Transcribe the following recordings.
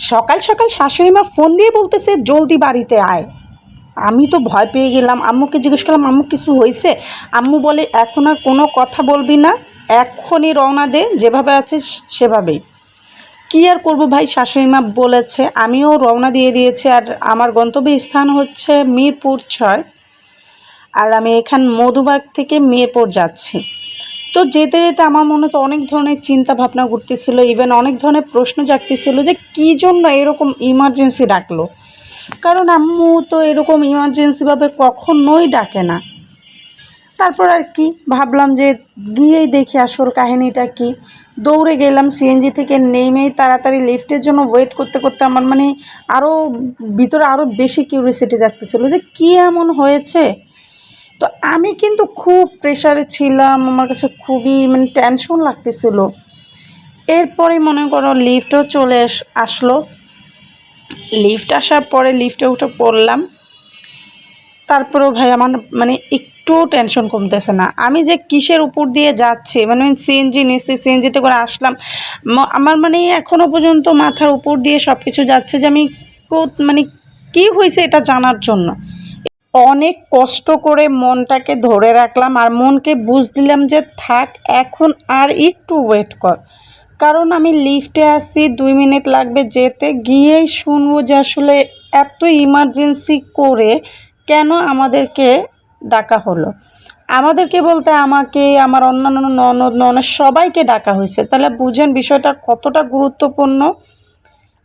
সকাল সকাল শাশুড়ি মা ফোন দিয়ে বলতেছে জলদি বাড়িতে আয়। আমি তো ভয় পেয়ে গেলাম, আম্মুকে জিজ্ঞেস করলাম আম্মু কিছু হয়েছে। আম্মু বলে এখন আর কোনো কথা বলবি না, এখনই রওনা দে, যেভাবে আছিস সেভাবেই। কী আর করবো ভাই, শাশুড়ি মা বলেছে, আমিও রওনা দিয়ে দিয়েছি। আর আমার গন্তব্যস্থান হচ্ছে মিরপুর 6, আর আমি এখান মধুবাগ থেকে মিরপুর যাচ্ছি। তো যেতে যেতে আমার মনে তো অনেক ধরনের চিন্তা ভাবনা ঘুরতেছিল, ইভেন অনেক ধরনের প্রশ্ন জাগতেছিল যে কী জন্য এরকম ইমার্জেন্সি ডাকলো। কারণ আম্মু তো এরকম ইমার্জেন্সিভাবে কখনোই ডাকে না। তারপর আর কি ভাবলাম যে গিয়েই দেখি আসল কাহিনীটা কি। দৌড়ে গেলাম, সিএনজি থেকে নেমেই তাড়াতাড়ি লিফটের জন্য ওয়েট করতে করতে আমার আরও ভিতরে আরও বেশি কিউরিয়াসিটি জাগতেছিল যে কী এমন হয়েছে। তো আমি কিন্তু খুব প্রেশারে ছিলাম, আমার কাছে খুবই টেনশন লাগতেছিল। এরপরে মনে করো লিফটও চলে আসলো। লিফট আসার পরে লিফটে উঠে পড়লাম। তারপরেও ভাই আমার একটুও টেনশন কমতেছে না। আমি যে কিসের উপর দিয়ে যাচ্ছি, সিএনজি নিচ্ছি, সিএনজিতে করে আসলাম। আমার এখনও পর্যন্ত মাথার উপর দিয়ে সব কিছু যাচ্ছে যে আমি কী হয়েছে এটা জানার জন্য। অনেক কষ্ট করে মনটাকে ধরে রাখলাম আর মনকে বুঝ দিলাম যে থাক, এখন আর একটু ওয়েট কর। কারণ আমি লিফটে আসছি, 2 মিনিট লাগবে যেতে, গিয়েই শুনবো যে আসলে এত ইমার্জেন্সি করে কেন আমাদেরকে ডাকা হলো। আমাদেরকে বলতে আমাকে, আমার অন্যান্য ননদ সবাইকে ডাকা হয়েছে। তাহলে বুঝেন বিষয়টা কতটা গুরুত্বপূর্ণ।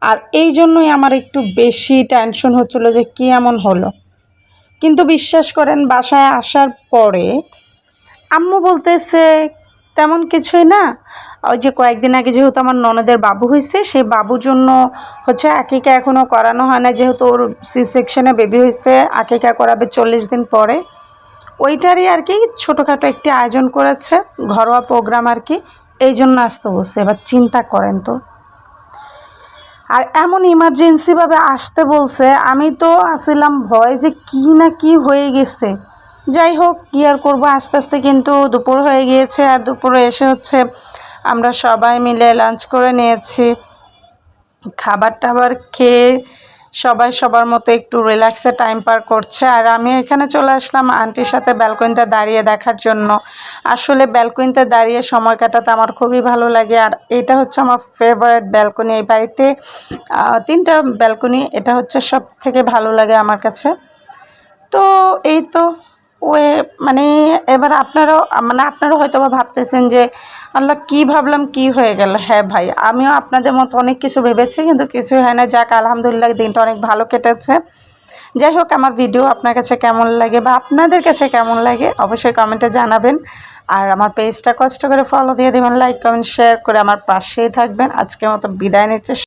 আর এই জন্যই আমার একটু বেশি টেনশন হচ্ছিলো যে কী এমন হলো। কিন্তু বিশ্বাস করেন বাসায় আসার পরে আম্মু বলতেছে তেমন কিছুই না, ওই যে কয়েকদিন আগে যেহেতু আমার ননদের বাবু হয়েছে, সেই বাবুর জন্য হচ্ছে আকিকা এখনও করানো হয় না, যেহেতু ওর সি সেকশনে বেবি হয়েছে, আকিকা করাবে 40 দিন পরে। ওইটারই আর কি ছোটোখাটো একটি আয়োজন করেছে, ঘরোয়া প্রোগ্রাম আর কি, এই জন্য আসতে বলছে। এবার চিন্তা করেন তো, আর এমন ইমার্জেন্সিভাবে আসতে বলছে। আমি তো আসছিলাম ভয় যে কী না কী হয়ে গেছে। যাই হোক, কী আর করবো, আস্তে আস্তে কিন্তু দুপুর হয়ে গিয়েছে। আর দুপুরে এসে হচ্ছে আমরা সবাই মিলে লাঞ্চ করে নিয়েছি। খাবার টাবার খেয়ে সবাই সবার মতো একটু রিল্যাক্সে টাইম পার করছে। আর আমি এখানে চলে আসলাম আন্টির সাথে ব্যালকনিতে দাঁড়িয়ে দেখার জন্য। আসলে ব্যালকনিতে দাঁড়িয়ে সময় কাটাতে আমার খুবই ভালো লাগে। আর এটা হচ্ছে আমার ফেভারিট ব্যালকনি। এই বাড়িতে 3টা ব্যালকনি, এটা হচ্ছে সব থেকে ভালো লাগে আমার কাছে। তো এই তো ওয়ে এবার আপনারাও হয়তো বা ভাবতেছেন যে আল্লাহ কী ভাবলাম, কী হয়ে গেল। হ্যাঁ ভাই, আমিও আপনাদের মতো অনেক কিছু ভেবেছি, কিন্তু কিছুই হয় না। যাক, আলহামদুলিল্লাহ, দিনটা অনেক ভালো কেটেছে। যাই হোক, আমার ভিডিও আপনার কাছে কেমন লাগে বা আপনাদের কাছে কেমন লাগে অবশ্যই কমেন্টে জানাবেন। আর আমার পেজটা কষ্ট করে ফলো দিয়ে দেবেন, লাইক কমেন্ট শেয়ার করে আমার পাশেই থাকবেন। আজকের মতো বিদায় নিচ্ছে।